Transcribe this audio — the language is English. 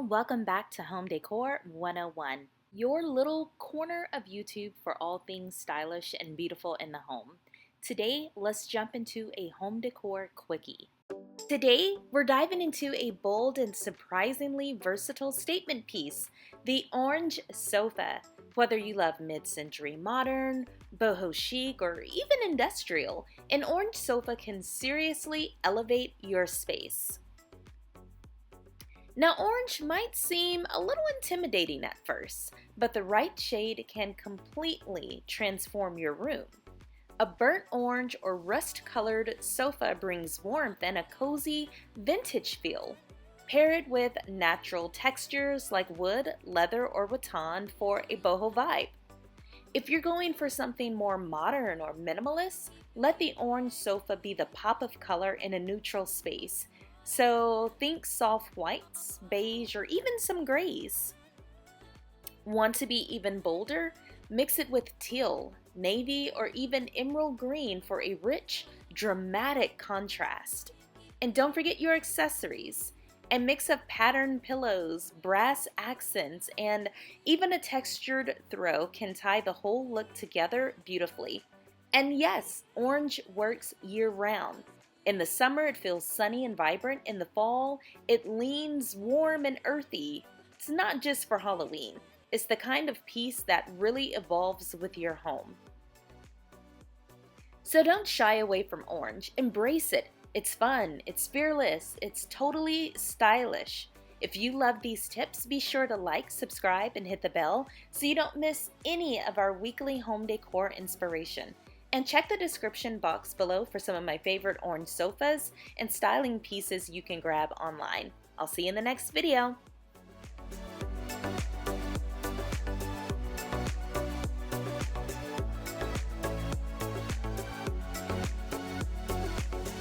welcome back to Home Decor 101, your little corner of YouTube for all things stylish and beautiful in the home. Today, let's jump into a home decor quickie. Today, we're diving into a bold and surprisingly versatile statement piece, the orange sofa. Whether you love mid-century modern, boho chic, or even industrial, an orange sofa can seriously elevate your space. Now, orange might seem a little intimidating at first, but the right shade can completely transform your room. A burnt orange or rust-colored sofa brings warmth and a cozy, vintage feel. Pair it with natural textures like wood, leather, or rattan for a boho vibe. If you're going for something more modern or minimalist, let the orange sofa be the pop of color in a neutral space. So think soft whites, beige, or even some grays. Want to be even bolder? Mix it with teal, navy, or even emerald green for a rich, dramatic contrast. And don't forget your accessories. A mix of patterned pillows, brass accents, and even a textured throw can tie the whole look together beautifully. And yes, orange works year-round. In the summer, it feels sunny and vibrant. In the fall, it leans warm and earthy. It's not just for Halloween. It's the kind of piece that really evolves with your home. So don't shy away from orange. Embrace it. It's fun, it's fearless, it's totally stylish. If you love these tips, be sure to like, subscribe, and hit the bell so you don't miss any of our weekly home decor inspiration. And check the description box below for some of my favorite orange sofas and styling pieces you can grab online. I'll see you in the next video.